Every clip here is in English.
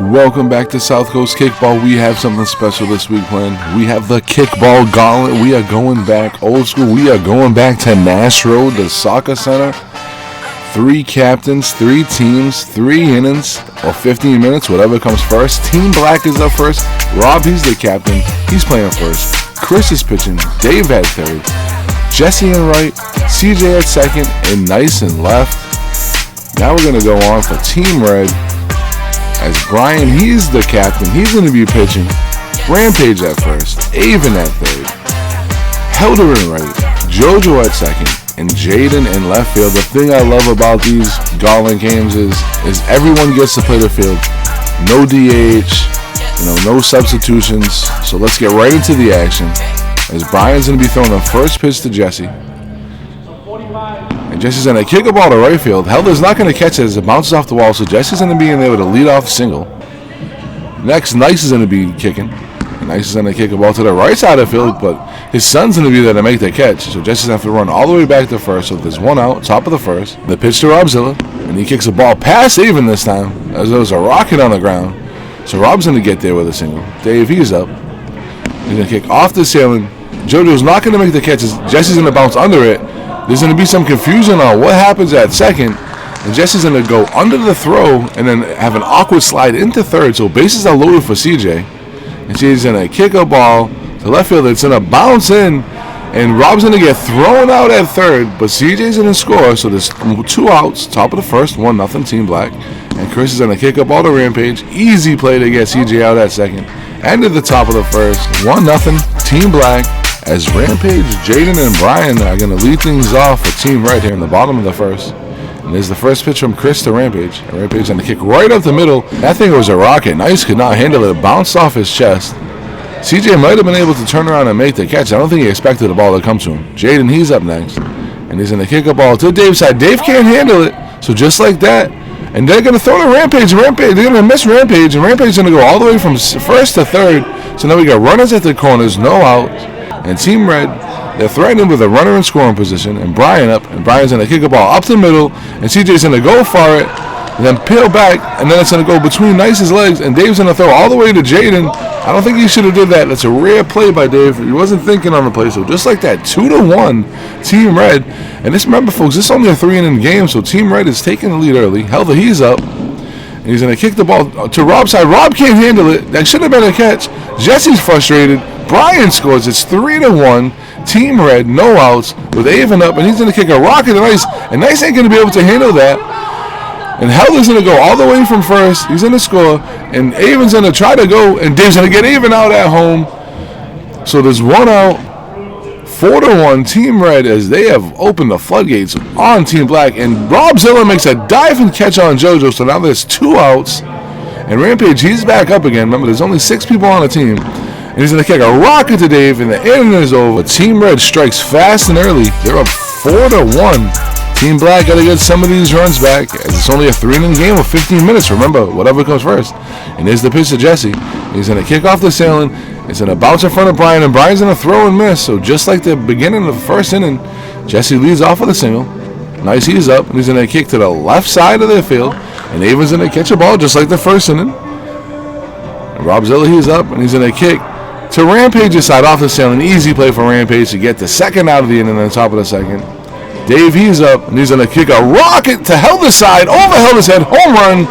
Welcome back to South Coast Kickball. We have something special this week planned. We have the Kickball Gauntlet. We are going back old school. We are going back to Nash Road, the soccer center. 3 captains, 3 teams, 3 innings, or 15 minutes, whatever comes first. Team Black is up first. Rob, he's the captain. He's playing first. Chris is pitching. Dave at third. Jesse in right. CJ at second. And Nice in left. Now we're going to go on for Team Red. As Brian, he's the captain. He's going to be pitching. Rampage at first. Avon at third. Helder in right. JoJo at second. And Jaden in left field. The thing I love about these Gauntlet games is everyone gets to play the field. No DH. No substitutions. So let's get right into the action. As Brian's going to be throwing the first pitch to Jesse. And Jesse's going to kick a ball to right field. Helder's not going to catch it as it bounces off the wall, so Jesse's going to be in there with a leadoff single. Next, Nice is going to be kicking. And Nice is going to kick a ball to the right side of the field, but his son's going to be there to make the catch. So Jesse's going to have to run all the way back to first. So there's one out, top of the first. The pitch to Robzilla, and he kicks a ball past Avon this time, as there was a rocket on the ground. So Rob's going to get there with a single. Dave, he's up. He's going to kick off the ceiling. JoJo's not going to make the catches. Jesse's going to bounce under it. There's going to be some confusion on what happens at second. And Jesse's going to go under the throw and then have an awkward slide into third. So bases are loaded for CJ. And CJ's going to kick a ball to left field. It's going to bounce in. And Rob's going to get thrown out at third. But CJ's going to score. So there's 2 outs. Top of the first. 1-0 Team Black. And Chris is going to kick a ball to Rampage. Easy play to get CJ out at second. And at the top of the first. 1-0 Team Black. As Rampage, Jaden, and Brian are going to lead things off for Team Red here in the bottom of the first. And there's the first pitch from Chris to Rampage. And Rampage going to kick right up the middle. That thing was a rocket. Nice could not handle it. It bounced off his chest. CJ might have been able to turn around and make the catch. I don't think he expected the ball to come to him. Jaden, he's up next. And he's going to kick a ball to Dave's side. Dave can't handle it. So just like that. And they're going to throw to Rampage. They're going to miss Rampage. And Rampage's going to go all the way from first to third. So now we got runners at the corners. No out. And Team Red, they're threatening with a runner in scoring position, and Brian up, and Brian's going to kick a ball up the middle, and CJ's going to go for it, and then peel back, and then it's going to go between Nice's legs, and Dave's going to throw all the way to Jaden. I don't think he should have did that. That's a rare play by Dave. He wasn't thinking on the play, so just like that, 2-1, Team Red. And just remember, folks, this is only a 3-inning game, so Team Red is taking the lead early. Helder, he's up, and he's going to kick the ball to Rob's side. Rob can't handle it. That should have been a catch. Jesse's frustrated. Brian scores. It's 3-1. Team Red, no outs, with Avon up, and he's going to kick a rocket to Nice, and Nice ain't going to be able to handle that. And Helder's going to go all the way from first. He's going to score, and Avon's going to try to go, and Dave's going to get Avon out at home. So there's 1 out, 4-1, Team Red, as they have opened the floodgates on Team Black, and Robzilla makes a diving catch on JoJo, so now there's 2 outs, and Rampage, he's back up again. Remember, there's only 6 people on the team. And he's going to kick a rocket to Dave, and the inning is over. Team Red strikes fast and early. They're up 4-1. Team Black got to get some of these runs back, as it's only a 3-inning game of 15 minutes. Remember, whatever comes first. And here's the pitch to Jesse. He's going to kick off the sailing. It's going to bounce in front of Brian, and Brian's going to throw and miss. So just like the beginning of the first inning, Jesse leads off with a single. Nice, he's up, and he's going to kick to the left side of the field. And Avon's going to catch a ball just like the first inning. And Robzilla, he's up, and he's going to kick to Rampage's side off the ceiling. Easy play for Rampage to get the second out of the inning on the top of the second. Dave, he's up, and he's going to kick a rocket to Helder's side, over Helder's head, home run,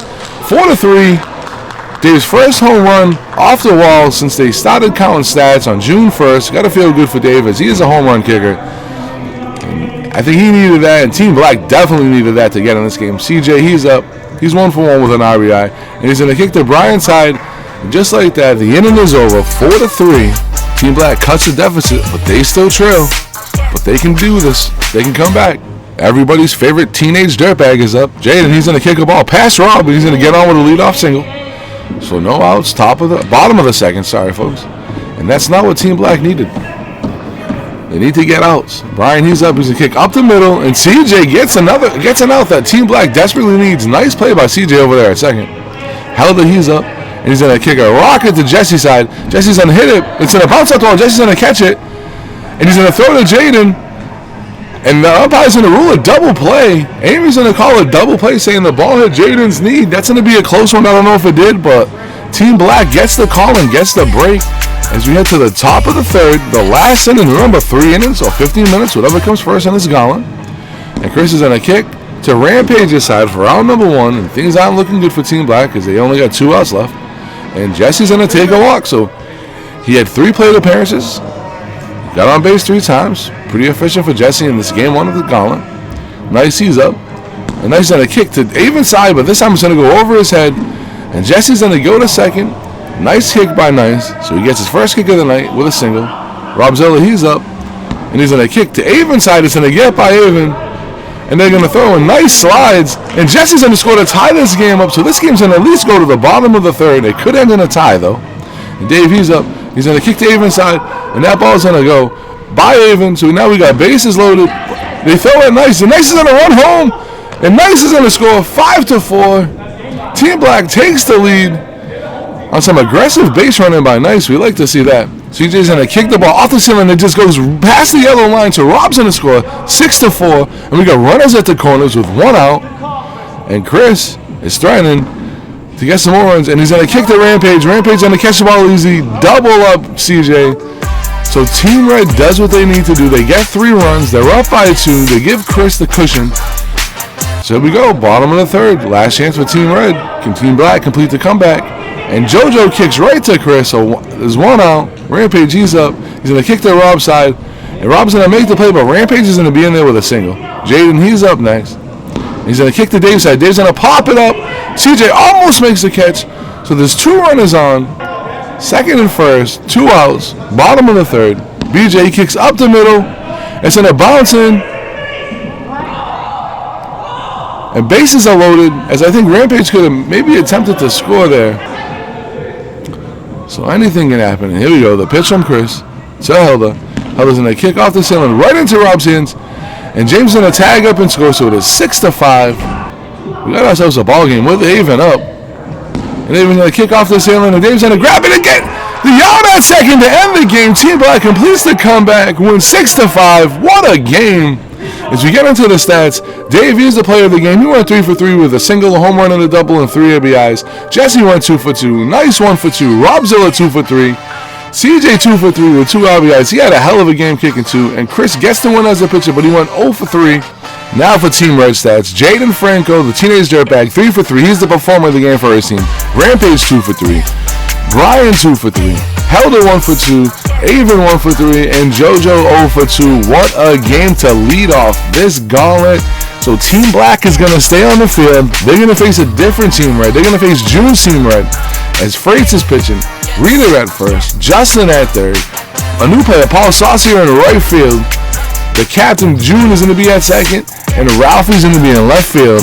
4-3. Dave's first home run off the wall since they started counting stats on June 1st. Got to feel good for Dave, as he is a home run kicker. And I think he needed that, and Team Black definitely needed that to get in this game. CJ, he's up. He's 1-for-1 with an RBI, and he's going to kick to Brian's side. And just like that, the inning is over, 4-3. Team Black cuts the deficit, but they still trail. But they can do this. They can come back. Everybody's favorite teenage dirtbag is up. Jaden, he's going to kick a ball past Rob, but he's going to get on with a leadoff single. So no outs, bottom of the second, sorry folks. And that's not what Team Black needed. They need to get outs. Brian, he's up. He's going to kick up the middle, and CJ gets an out that Team Black desperately needs. Nice play by CJ over there at second. Helder, he's up. And he's going to kick a rocket to Jesse's side. Jesse's going to hit it. It's going to bounce up the wall. Jesse's going to catch it. And he's going to throw to Jaden. And the umpire's going to rule a double play. Amy's going to call a double play saying the ball hit Jaden's knee. That's going to be a close one. I don't know if it did, but Team Black gets the call and gets the break as we head to the top of the third, the last inning. Remember, 3 innings or 15 minutes, whatever comes first in this Gauntlet. And Chris is going to kick to Rampage's side for round number 1, and things aren't looking good for Team Black because they only got 2 outs left. And Jesse's going to take a walk. So he had 3 plate appearances, got on base 3 times. Pretty efficient for Jesse in this game 1 of the Gauntlet. Nice, he's up. And Nice going to kick to Avon's side, but this time it's going to go over his head. And Jesse's going to go to second. Nice kick by Nice. So he gets his first kick of the night with a single. Rob Zilla, he's up. And he's going to kick to Avon's side. It's going to get by Avon. And they're going to throw in nice slides. And Jesse's going to score to tie this game up. So this game's going to at least go to the bottom of the third. It could end in a tie, though. And Dave, he's up. He's going to kick to Avon's side. And that ball's going to go by Avon. So now we got bases loaded. They throw it Nice. And Nice is going to run home. And Nice is going to score 5-4. Team Black takes the lead on some aggressive base running by Nice. We like to see that. CJ's going to kick the ball off the ceiling. It just goes past the yellow line. So Rob's going to score 6-4. And we got runners at the corners with 1 out. And Chris is threatening to get some more runs. And he's going to kick to Rampage. Rampage going to catch the ball easy. Double up CJ. So Team Red does what they need to do. They get 3 runs. They're up by 2. They give Chris the cushion. So here we go. Bottom of the third. Last chance for Team Red. Can Team Black complete the comeback? And JoJo kicks right to Chris. So there's 1 out. Rampage, he's up. He's going to kick to Rob's side. And Rob's going to make the play, but Rampage is going to be in there with a single. Jaden, he's up next. He's going to kick to Dave's side. Dave's going to pop it up. CJ almost makes the catch. So there's 2 runners on. Second and first. 2 outs. Bottom of the third. BJ kicks up the middle. It's going to bounce in. And bases are loaded, as I think Rampage could have maybe attempted to score there. So anything can happen. And here we go. The pitch from Chris to Helda. Helda's going to kick off the ceiling right into Rob's hands. And James is going to tag up and score. So it is 6-5. We got ourselves a ball game with Avon up. And Avon's going to kick off the ceiling. And Dave's going to grab it again. The out at second to end the game. Team Black completes the comeback. Wins 6-5. What a game. As we get into the stats, Dave is the player of the game. He went 3 for 3 with a single, a home run, and a double, and 3 RBIs. Jesse went 2 for 2. Nice 1 for 2. Rob Zilla 2 for 3. CJ 2 for 3 with 2 RBIs. He had a hell of a game kicking 2. And Chris gets the win as a pitcher, but he went 0 for 3. Now for Team Red stats. Jaden Franco, the teenage dirtbag, 3 for 3. He's the performer of the game for his team. Rampage 2 for 3. Brian 2 for 3. Helder 1 for 2. Avon 1 for 3. And JoJo 0 for 2. What a game to lead off this Gauntlet. So Team Black is going to stay on the field. They're going to face a different Team Red. They're going to face June's Team Red as Freights is pitching. Rita at first. Justin at third. A new player, Paul Saucier in right field. The captain, June, is going to be at second. And Ralphie's going to be in left field.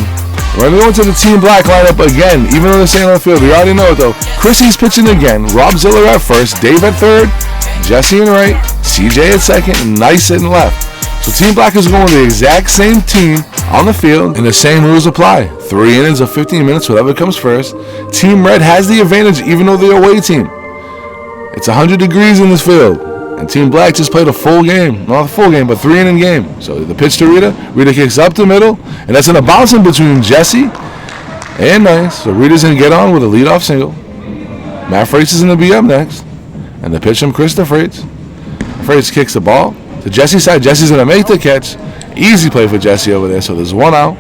We're going to go into the Team Black lineup again, even though they're staying on the field. We already know it, though. Chrissy's pitching again. Rob Ziller at first. Dave at third. Jesse in right. CJ at second. And Nice in left. So Team Black is going with the exact same team on the field, and the same rules apply. 3 innings of 15 minutes, whatever comes first. Team Red has the advantage, even though they're away team. It's 100 degrees in this field. And Team Black just played a full game. Not a full game, but 3-inning game. So the pitch to Rita. Rita kicks up the middle. And that's going to bounce in between Jesse and Nice. So Rita's going to get on with a leadoff single. Matt Freights is going to be up next. And the pitch from Chris to Freights. Freights kicks the ball to Jesse's side. Jesse's going to make the catch. Easy play for Jesse over there. So there's 1 out.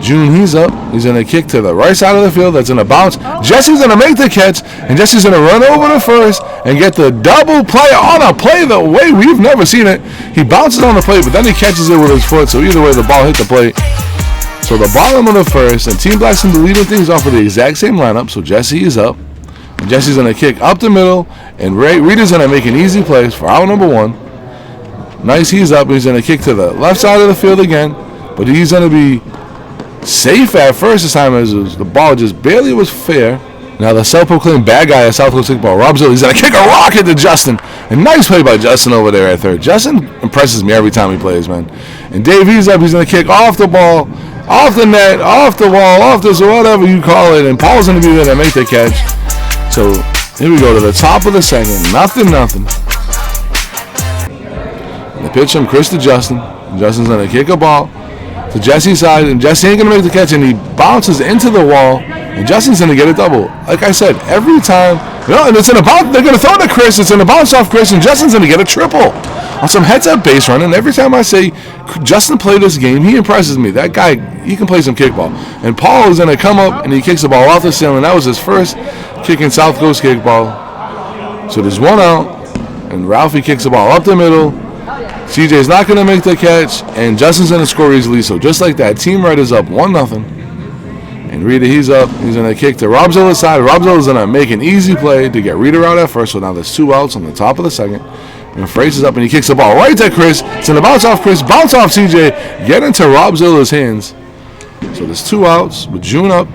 June, he's up. He's going to kick to the right side of the field. That's going to bounce. Jesse's going to make the catch. And Jesse's going to run over to first and get the double play on a play the way we've never seen it. He bounces on the plate, but then he catches it with his foot. So either way, the ball hit the plate. So the bottom of the first, and Team Black's going to be leading things off with the exact same lineup. So Jesse is up. And Jesse's going to kick up the middle. And Rita's going to make an easy play for out number 1. Nice, he's up. He's going to kick to the left side of the field again. But he's going to be safe at first this time, as the ball just barely was fair. Now the self-proclaimed bad guy at South Coast Kickball, Rob Zilla, he's going to kick a rocket to Justin. And nice play by Justin over there at third. Justin impresses me every time he plays, man. And Dave, he's up. He's going to kick off the ball, off the net, off the wall, off this, or whatever you call it. And Paul's going to be there to make the catch. So here we go to the top of the second. Nothing. And the pitch from Chris to Justin. Justin's going to kick a ball to Jesse's side, and Jesse ain't going to make the catch, and he bounces into the wall, and Justin's going to get a double. Like I said, every time, and it's in a bounce, they're going to throw it to Chris, it's in a bounce off Chris, and Justin's going to get a triple on some heads-up base run. And every time I say Justin play this game, he impresses me. That guy, he can play some kickball. And Paul is going to come up, and he kicks the ball off the ceiling. That was his first kick in South Coast kickball. So there's one out, and Ralphie kicks the ball up the middle. CJ's not going to make the catch, and Justin's going to score easily. So just like that, Team Red is up 1-0. And Rita, he's up. He's going to kick to Rob Zilla's side. Rob Zilla's going to make an easy play to get Rita out at first. So now there's 2 outs on the top of the second. And Fraser is up, and he kicks the ball right to Chris. It's going to bounce off Chris, bounce off CJ, get into Rob Zilla's hands. So there's 2 outs with June up,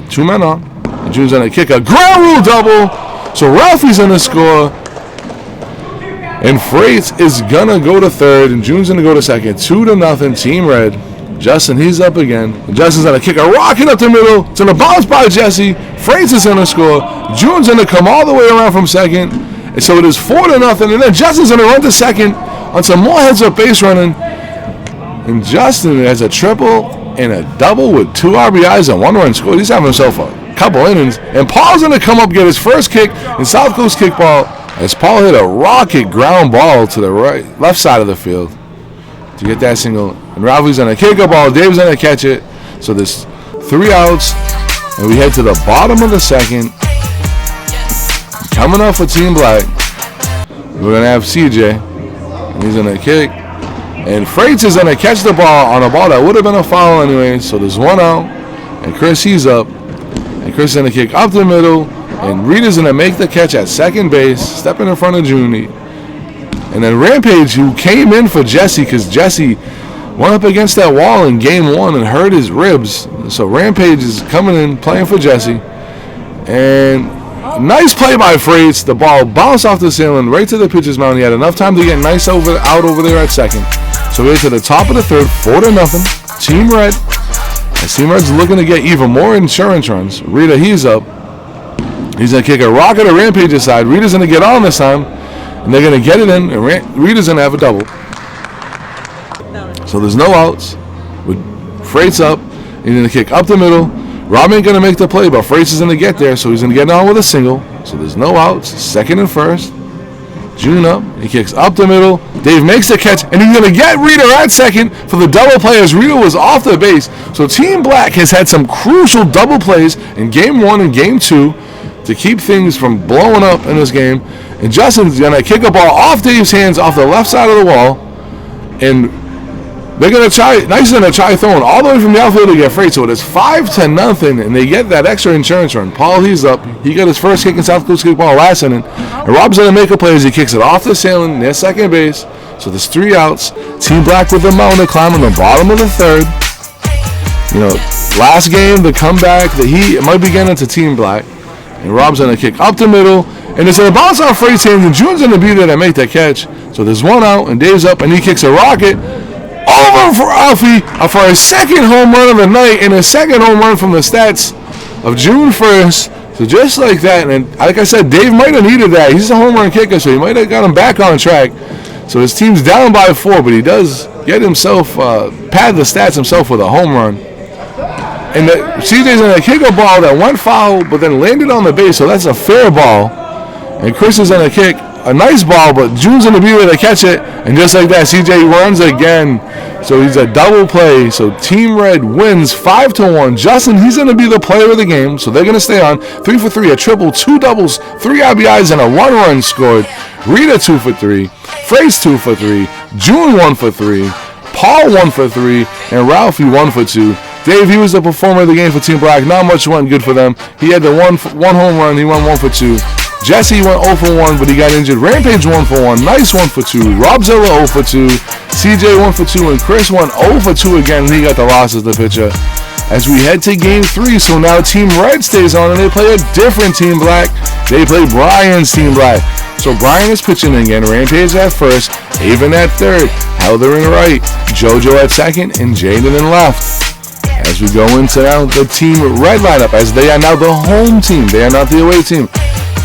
2 men on. And June's going to kick a ground rule double. So Ralphie's going to score. And Freights is going to go to third, and June's going to go to second. 2-0, Team Red. Justin, he's up again. And Justin's going to kick a rocket up the middle. It's going to bounce by Jesse. Freights is going to score. June's going to come all the way around from second. And so it is 4-0, and then Justin's going to run to second on some more heads-up base running. And Justin has a triple and a double with 2 RBIs and 1 run scored. He's having himself a couple innings. And Paul's going to come up, get his first kick in South Coast kickball as Paul hit a rocket ground ball to the left side of the field to get that single. And Ralphie's going to kick a ball. Dave's going to catch it. So there's 3 outs, and we head to the bottom of the second. Coming up for Team Black, we're going to have CJ, and he's going to kick. And Freights is going to catch the ball on a ball that would have been a foul anyway. So there's 1 out, and Chris, he's up. And Chris is going to kick up the middle, and Rita's going to make the catch at second base, stepping in front of Junie. And then Rampage, who came in for Jesse, because Jesse went up against that wall in game 1 and hurt his ribs. So Rampage is coming in, playing for Jesse. And nice play by Freights. The ball bounced off the ceiling right to the pitcher's mound. He had enough time to get nice out over there at second. So we're to the top of the third, 4-0. Team Red. As Team Red's looking to get even more insurance runs. Rita, he's up. He's going to kick a rocket to Rampage's side. Rita's going to get on this time. And they're going to get it in. And Rita's going to have a double. So there's no outs. With Freights up. He's going to kick up the middle. Rob ain't going to make the play, but Freights is going to get there, so he's going to get on with a single. So there's no outs. Second and first. June up. He kicks up the middle. Dave makes the catch, and he's going to get Rita at second for the double play as Rita was off the base. So Team Black has had some crucial double plays in Game 1 and Game 2 to keep things from blowing up in this game. And Justin's going to kick a ball off Dave's hands off the left side of the wall. And they're going to try, Nice is going to try throwing all the way from the outfield to get Freight. So it is 5-0, and they get that extra insurance run. Paul, he's up. He got his first kick in South Coast kickball last inning. And Rob's going to make a play as he kicks it off the ceiling near second base. So there's 3 outs. Team Black with the mound climbing the bottom of the third. Last game, the comeback, the heat, it might be getting into Team Black. And Rob's going to kick up the middle. And it's going to bounce off Freight's hands, and June's going to be there to make that catch. So there's 1 out, and Dave's up, and he kicks a rocket over for Alfie for his second home run of the night and his second home run from the stats of June 1st. So just like that, and like I said, Dave might have needed that. He's a home run kicker, so he might have got him back on track. So his team's down by 4, but he does get himself, pad the stats himself with a home run. And CJ's going to kick a ball that went foul, but then landed on the base, so that's a fair ball. And Chris is going to kick a nice ball, but June's going to be there to catch it. And just like that, CJ runs again. So he's a double play. So Team Red wins 5-1. Justin, he's going to be the player of the game. So they're going to stay on 3 for 3, a triple, 2 doubles, 3 RBIs, and a 1 run scored. Rita 2 for 3. Frace 2 for 3. June 1 for 3. Paul 1 for 3. And Ralphie 1 for 2. Dave, he was the performer of the game for Team Black. Not much went good for them. He had the one home run. He went 1 for 2. Jesse went 0 for 1, but he got injured. Rampage 1 for 1. Nice 1 for 2. Rob Zilla 0 for 2. CJ 1 for 2. And Chris went 0 for 2 again. And he got the loss as the pitcher. As we head to Game 3, so now Team Red stays on, and they play a different Team Black. They play Brian's Team Black. So Brian is pitching again. Rampage at first. Haven at third. Helder in right. JoJo at second. And Jaden in left. As we go into now the Team Red lineup, as they are now the home team. They are not the away team.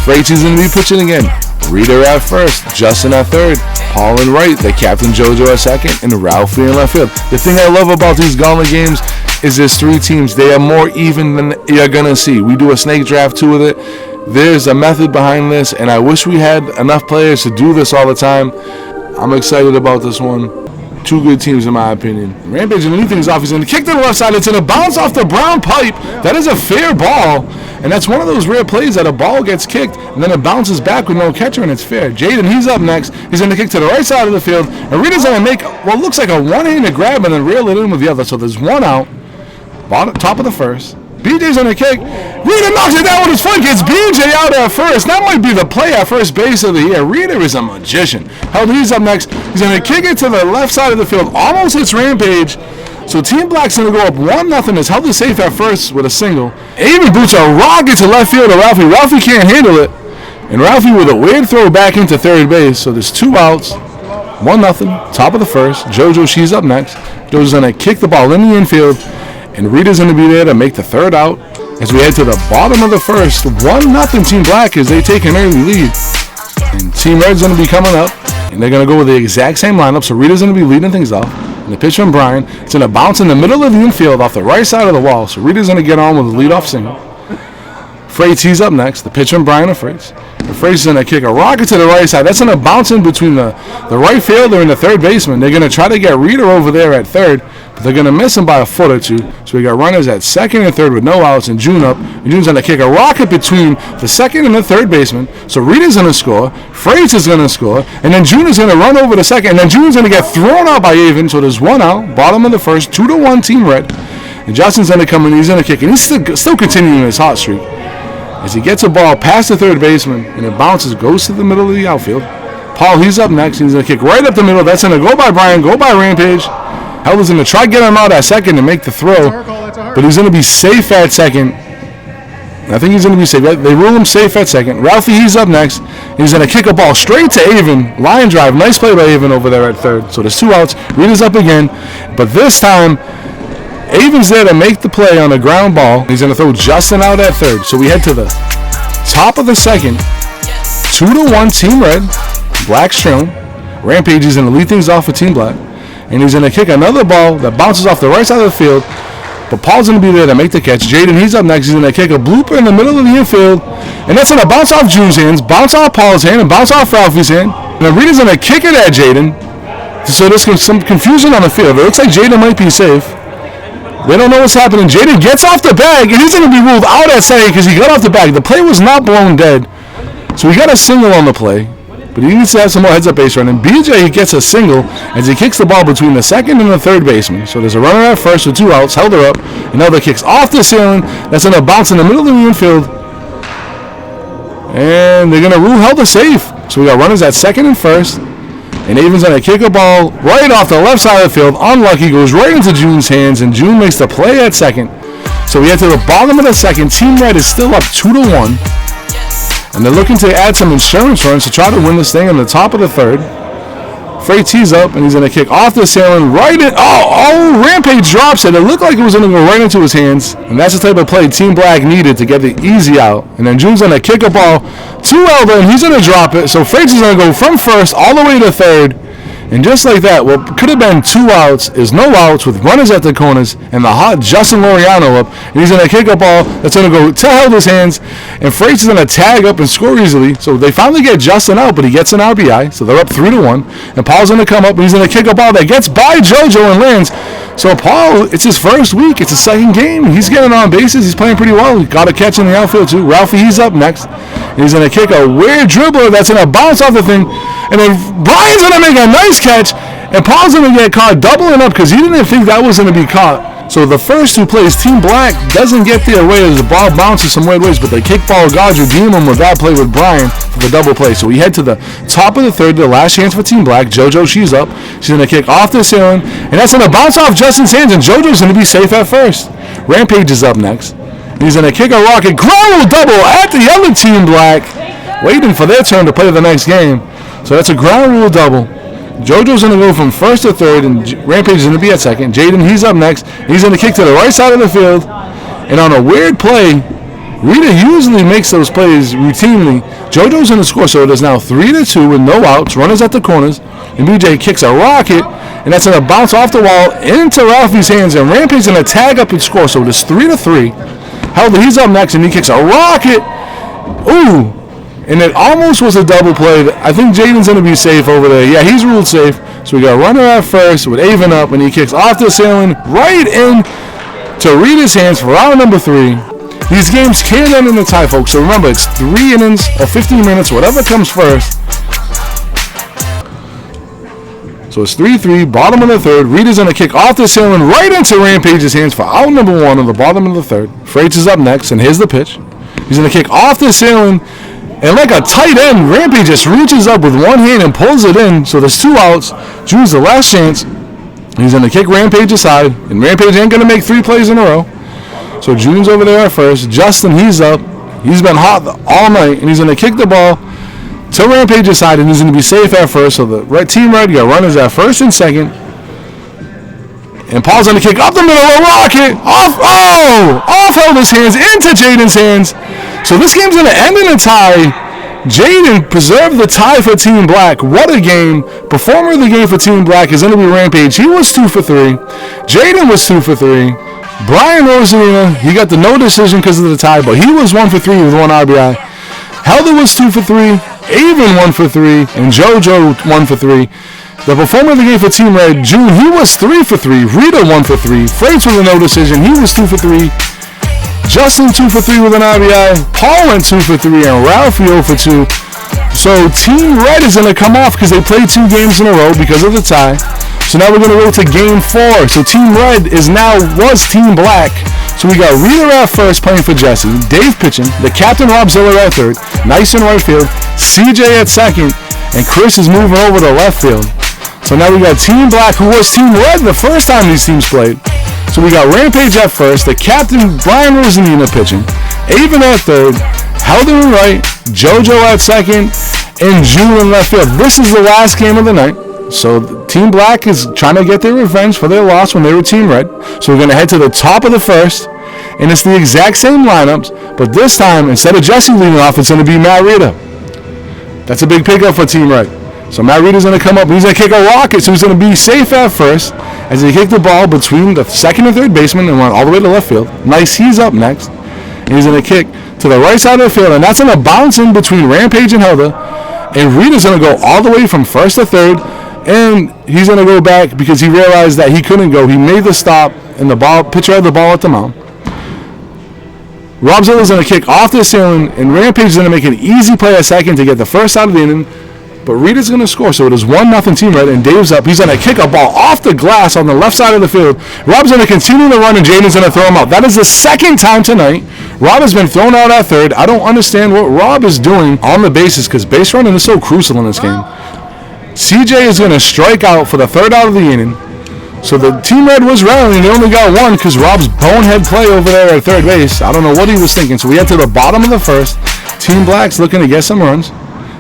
Freight is going to be pitching again. Rita at first, Justin at third, Paul in right, the captain JoJo at second, and Ralphie in left field. The thing I love about these Gauntlet games is there's 3 teams. They are more even than you're going to see. We do a snake draft too with it. There's a method behind this, and I wish we had enough players to do this all the time. I'm excited about this one. 2 good teams in my opinion. Rampage and lead things off. He's going to kick to the left side. It's going to bounce off the brown pipe. That is a fair ball. And that's one of those rare plays that a ball gets kicked and then it bounces back with no catcher and it's fair. Jaden, he's up next. He's going to kick to the right side of the field. And Rita's going to make what looks like a one-handed grab and then reel it in with the other. So there's 1 out. Bottom, top of the first. BJ's on the kick. Rita knocks it down with his foot. Gets BJ out at first. That might be the play at first base of the year. Rita is a magician. Held, he's up next. He's going to kick it to the left side of the field. Almost hits Rampage. So Team Black's going to go up 1-0. Is held it safe at first with a single. Avon boots a rocket to left field to Ralphie. Ralphie can't handle it. And Ralphie with a weird throw back into third base. So there's 2 outs. 1-0. Top of the first. JoJo, she's up next. JoJo's going to kick the ball in the infield. And Rita's going to be there to make the 3rd out. As we head to the bottom of the first, 1-0 Team Black as they take an early lead. And Team Red's going to be coming up. And they're going to go with the exact same lineup. So Rita's going to be leading things off. And the pitch from Brian, it's going to bounce in the middle of the infield off the right side of the wall. So Rita's going to get on with the leadoff single. Freights, he's up next. The pitch from Brian to Freights. And Freights is going to kick a rocket to the right side. That's going to bounce in between the right fielder and the third baseman. They're going to try to get Rita over there at third, but they're going to miss him by a foot or 2. So we got runners at second and third with no outs, and June up. And June's going to kick a rocket between the second and the third baseman. So Rita's going to score. Freights is going to score. And then June is going to run over the second. And then June's going to get thrown out by Avon. So there's 1 out. Bottom of the first. 2-1 Team Red. And Justin's going to come in. He's going to kick. And he's still continuing his hot streak. As he gets a ball past the third baseman, and it bounces, goes to the middle of the outfield. Paul, he's up next. He's going to kick right up the middle. That's going to go by Brian, go by Rampage. Held is going to try to get him out at second and make the throw, but he's going to be safe at second. I think he's going to be safe. They rule him safe at second. Ralphie, he's up next. He's going to kick a ball straight to Avon. Line drive. Nice play by Avon over there at third. So there's 2 outs. Rita's up again, but this time Avon's there to make the play on a ground ball. He's going to throw Justin out at third. So we head to the top of the second. 2-1 Team Red. Black's trailing. Rampage is going to lead things off with Team Black. And he's going to kick another ball that bounces off the right side of the field. But Paul's going to be there to make the catch. Jaden, he's up next. He's going to kick a blooper in the middle of the infield. And that's going to bounce off June's hands, bounce off Paul's hand, and bounce off Ralphie's hand. And then Rita's going to kick it at Jaden. So there's some confusion on the field. It looks like Jaden might be safe. They don't know what's happening. Jaden gets off the bag, and he's going to be ruled out at second because he got off the bag. The play was not blown dead. So we got a single on the play, but he needs to have some more heads-up base running. BJ gets a single as he kicks the ball between the second and the third baseman. So there's a runner at first with 2 outs, held her up. Another kicks off the ceiling. That's going to bounce in the middle of the infield. And they're going to rule Helder safe. So we got runners at second and first. And Avon's going to kick a ball right off the left side of the field. Unlucky, goes right into June's hands, and June makes the play at second. So we head to the bottom of the second. Team Red is still up 2-1. And they're looking to add some insurance runs to try to win this thing in the top of the third. Freight tees up, and he's going to kick off the ceiling right in. Oh, Rampage drops it. It looked like it was going to go right into his hands. And that's the type of play Team Black needed to get the easy out. And then June's going to kick a ball to Elder, and he's going to drop it. So Freight is going to go from first all the way to third. And just like that, what could have been 2 outs is no outs with runners at the corners and the hot Justin Loriano up. And he's going to kick a ball that's going to go to Helder's hands. And Freights is going to tag up and score easily. So they finally get Justin out, but he gets an RBI. So they're up 3-1. And Paul's going to come up, and he's going to kick a ball that gets by JoJo and lands. So Paul, it's his first week. It's his second game. He's getting on bases. He's playing pretty well. He got a catch in the outfield, too. Ralphie, he's up next. And he's going to kick a weird dribbler that's going to bounce off the thing. And then Brian's going to make a nice catch. And Paul's going to get caught doubling up because he didn't think that was going to be caught. So the first 2 plays, Team Black doesn't get their way as the ball bounces some weird ways, but the kickball gods redeem him with that play with Brian for the double play. So we head to the top of the third, the last chance for Team Black. JoJo, she's up. She's going to kick off the ceiling, and that's going to bounce off Justin's hands, and JoJo's going to be safe at first. Rampage is up next. He's going to kick a rocket ground double at the other Team Black, waiting for their turn to play the next game. So that's a ground rule double. JoJo's going to go from first to third, and Rampage is going to be at second. Jaden, he's up next. He's going to kick to the right side of the field. And on a weird play, Rita usually makes those plays routinely. JoJo's in the score, so it is now 3-2 with no outs. Runners at the corners. And BJ kicks a rocket, and that's going to bounce off the wall into Ralphie's hands. And Rampage going to tag up and score, so it is 3-3. Helder, he's up next, and he kicks a rocket. Ooh. And it almost was a double play. I think Jaden's going to be safe over there. Yeah, he's ruled safe. So we got a runner at first with Avon up, and he kicks off the ceiling right in to Rita's hands for round number 3. These games can end in a tie, folks. So remember, it's 3 innings or 15 minutes, whatever comes first. So it's 3-3, bottom of the third. Rita's going to kick off the ceiling right into Rampage's hands for out number 1 on the bottom of the third. Freights is up next, and here's the pitch. He's going to kick off the ceiling. And like a tight end, Rampage just reaches up with one hand and pulls it in. So there's 2 outs. June's the last chance. He's going to kick Rampage aside. And Rampage ain't going to make 3 plays in a row. So June's over there at first. Justin, he's up. He's been hot all night. And he's going to kick the ball to Rampage aside. And he's going to be safe at first. So the team red got runners at first and second. And Paul's going to kick up the middle. A rocket. Off Helder's hands into Jaden's hands. So this game's going to end in a tie. Jaden preserved the tie for Team Black. What a game. Performer of the game for Team Black is going to be Rampage. He was 2 for 3. Jaden was 2 for 3. Brian Rosalina, he got the no decision because of the tie, but he was 1 for 3 with 1 RBI. Helder was 2 for 3. Avon 1 for 3. And JoJo 1 for 3. The performer of the game for Team Red, June, he was 3 for 3. Rita 1 for 3. Freights with a no decision. He was 2 for 3. Justin 2 for 3 with an RBI. Paul went 2 for 3, and Ralphie 0 for 2. So Team Red is going to come off because they played 2 games in a row because of the tie. So now we're going to go to Game 4. So Team Red was Team Black. So we got Rita at first playing for Jesse. Dave pitching. The captain Rob Ziller at third. Nice in right field. CJ at second. And Chris is moving over to left field. So now we got Team Black, who was Team Red the first time these teams played. So we got Rampage at first, the captain Brian Rosalina pitching, Avon at third, Helder in right, JoJo at second, and June in left field. This is the last game of the night. So Team Black is trying to get their revenge for their loss when they were Team Red. So we're going to head to the top of the first, and it's the exact same lineups, but this time, instead of Jesse leading off, it's going to be Matt Rita. That's a big pickup for Team Red. So Matt Rita's going to come up, and he's going to kick a rocket, so he's going to be safe at first as he kicked the ball between the second and third baseman and run all the way to left field. Nice, he's up next. And he's going to kick to the right side of the field, and that's going to bounce in between Rampage and Helder. And Rita's going to go all the way from first to third, and he's going to go back because he realized that he couldn't go. He made the stop, and the pitcher had the ball at the mound. Rob Ziller's going to kick off the ceiling, and Rampage is going to make an easy play at second to get the first out of the inning. But Rita's going to score, so it is 1-0 Team Red, and Dave's up. He's going to kick a ball off the glass on the left side of the field. Rob's going to continue to run, and Jaden's going to throw him out. That is the second time tonight. Rob has been thrown out at third. I don't understand what Rob is doing on the bases because base running is so crucial in this game. CJ is going to strike out for the third out of the inning. So the Team Red was rallying. They only got 1 because Rob's bonehead play over there at third base. I don't know what he was thinking. So we head to the bottom of the first. Team Black's looking to get some runs.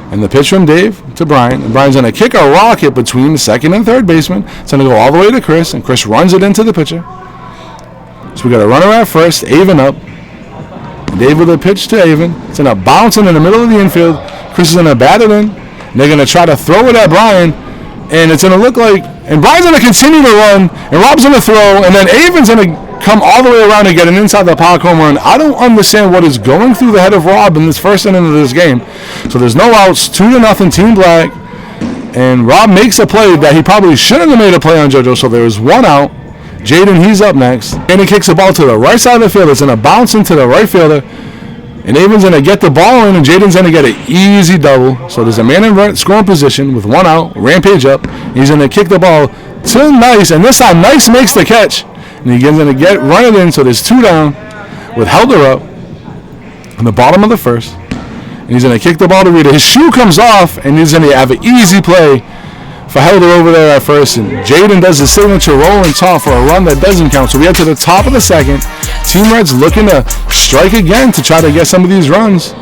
And the pitch from Dave to Brian. And Brian's going to kick a rocket between the second and third baseman. It's going to go all the way to Chris. And Chris runs it into the pitcher. So we got a runner at first. Avon up. Dave with a pitch to Avon. It's going to bounce in the middle of the infield. Chris is going to bat it in. And they're going to try to throw it at Brian. And it's going to look like... And Brian's going to continue to run. And Rob's going to throw. And then Avon's going to come all the way around and get an inside the park home run. I don't understand what is going through the head of Rob in this first inning of this game. So there's no outs, 2-0 Team Black. And Rob makes a play that he probably shouldn't have made a play on JoJo. So there's 1 out. Jaden, he's up next. And he kicks the ball to the right side of the field. It's going to bounce into the right fielder. And Avon's going to get the ball in, and Jaden's going to get an easy double. So there's a man in scoring position with 1 out, Rampage up. He's going to kick the ball to Nice, and this time Nice makes the catch. And he's going to run it in, so there's 2 down with Helder up in the bottom of the first. And he's going to kick the ball to Rita. His shoe comes off, and he's going to have an easy play for Helder over there at first. And Jaden does his signature rolling top for a run that doesn't count. So we head to the top of the second. Team Red's looking to strike again to try to get some of these runs.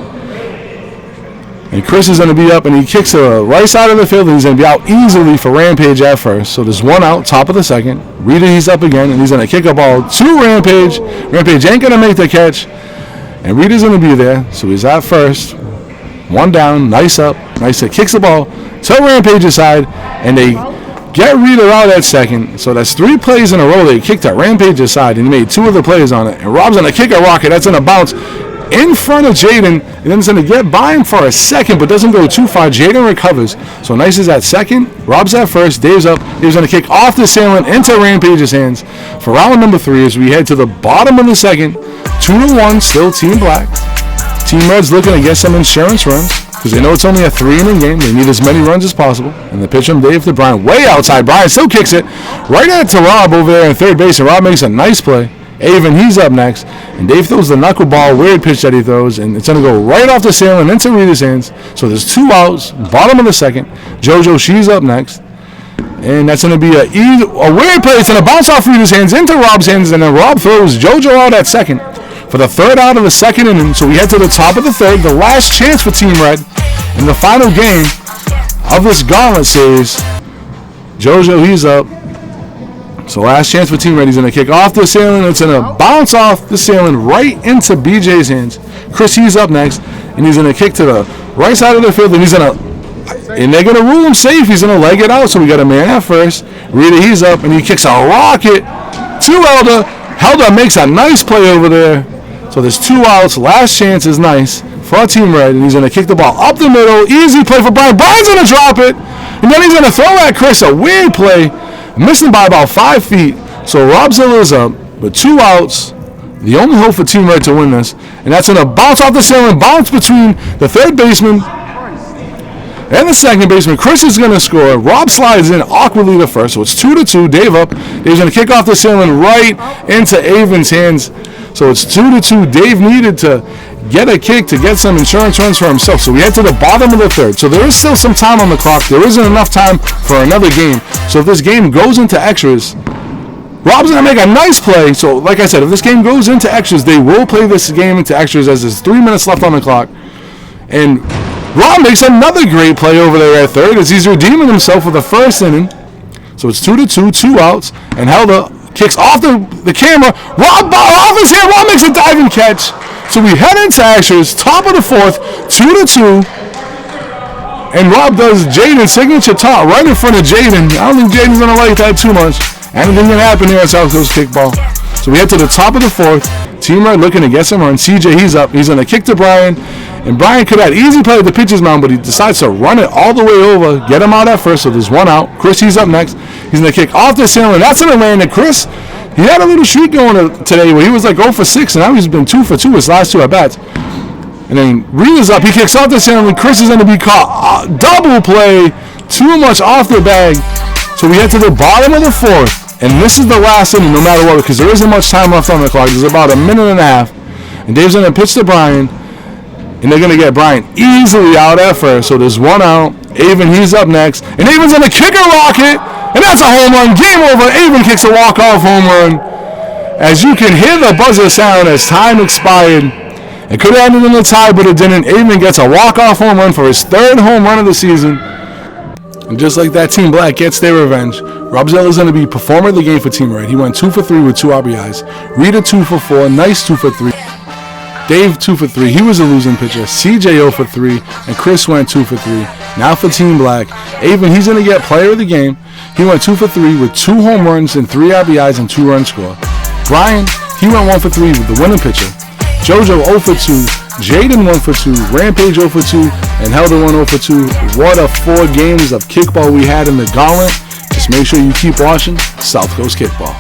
And Chris is going to be up, and he kicks to the right side of the field, and he's going to be out easily for Rampage at first. So there's 1 out, top of the second. Rita, he's up again, and he's going to kick a ball to Rampage. Rampage ain't going to make the catch. And Rita's going to be there, so he's at first. One down, nice up, nice hit. Kicks the ball to Rampage's side, and they get Rita out at second. So that's 3 plays in a row. They kicked at Rampage's side, and he made 2 of the plays on it. And Rob's going to kick a rocket. That's going to bounce in front of Jaden, and then it's going to get by him for a second, but doesn't go too far. Jaden recovers. So Nice is at second. Rob's at first. Dave's up. Dave's going to kick off the sailing into Rampage's hands for round number 3 as we head to the bottom of the second. 2-1, still Team Black. Team Red's looking to get some insurance runs because they know it's only a 3-inning game. They need as many runs as possible. And the pitch from Dave to Brian, way outside. Brian still kicks it right at to Rob over there in third base, and Rob makes a nice play. Avon, he's up next, and Dave throws the knuckleball, weird pitch that he throws, and it's going to go right off the sailing into Rita's hands. So there's 2 outs, bottom of the second. JoJo, she's up next. And that's going to be a weird play. It's going to bounce off Rita's hands into Rob's hands, and then Rob throws JoJo out at second for the 3rd out of the second inning. So we head to the top of the 3rd, the last chance for Team Red in the final game of this Gauntlet series. JoJo, he's up. So last chance for Team Red. He's going to kick off the sailing. It's going to bounce off the sailing right into BJ's hands. Chris, he's up next, and he's going to kick to the right side of the field, and they're going to rule him safe. He's going to leg it out, so we got a man at first. Rita, he's up, and he kicks a rocket to Elder. Helder makes a nice play over there. So there's 2 outs. Last chance is Nice for Team Red, and he's going to kick the ball up the middle. Easy play for Brian. Brian's going to drop it, and then he's going to throw at Chris. A weird play. Missing by about 5 feet. So Rob Zilla's up with 2 outs. The only hope for Team Red to win this. And that's going to bounce off the ceiling, bounce between the 3rd baseman and the 2nd baseman. Chris is going to score. Rob slides in awkwardly to first. So it's 2-2. Dave up. Dave's going to kick off the ceiling right into Avon's hands. So it's 2-2. Dave needed to get a kick to get some insurance runs for himself. So we head to the bottom of the 3rd. So there is still some time on the clock. There isn't enough time for another game. So if this game goes into extras, Rob's going to make a nice play. So like I said, if this game goes into extras, they will play this game into extras as there's 3 minutes left on the clock. And Rob makes another great play over there at 3rd as he's redeeming himself with the 1st inning. So it's 2-2, 2 outs, and Helder kicks off the camera. Rob off his hand. Rob makes a diving catch. So we head into extras, top of the 4th, 2-2. And Rob does Jaden's signature taunt right in front of Jaden. I don't think Jaden's going to like that too much. Anything can happen here at South Coast Kickball. So we head to the top of the 4th. Team Red looking to get some runs. CJ, he's up. He's going to kick to Brian. And Brian could have easy play at the pitcher's mound, but he decides to run it all the way over, get him out at first, so there's 1 out. Chris, he's up next. He's going to kick off the ceiling. That's going to land. And Chris, he had a little streak going today where he was like 0 for 6, and now he's been 2 for 2 his last 2 at-bats. And then Rita's up. He kicks off the ceiling, and Chris is going to be caught. Double play. Too much off the bag. So we head to the bottom of the 4th. And this is the last inning, no matter what, because there isn't much time left on the clock. There's about a minute and a half. And Dave's going to pitch to Brian. And they're going to get Brian easily out at first. So there's 1 out. Avon, he's up next. And Avon's going to kick a rocket. And that's a home run. Game over. Avon kicks a walk-off home run. As you can hear the buzzer sound as time expired. It could have ended in a tie, but it didn't. Avon gets a walk-off home run for his 3rd home run of the season. And just like that, Team Black gets their revenge. Rob Zell is going to be performer of the game for Team Red. He went 2 for 3 with 2 RBIs. Rita 2 for 4. Nice 2 for 3. Dave 2 for 3. He was a losing pitcher. CJ 0 for 3. And Chris went 2 for 3. Now for Team Black. Avon, he's going to get player of the game. He went 2 for 3 with 2 home runs and 3 RBIs and 2 runs scored. Brian, he went 1 for 3 with the winning pitcher. JoJo 0 for 2. Jaden 1 for 2, Rampage 0 for 2, and Helder 1 0 for 2. What a 4 games of kickball we had in the Gauntlet. Just make sure you keep watching South Coast Kickball.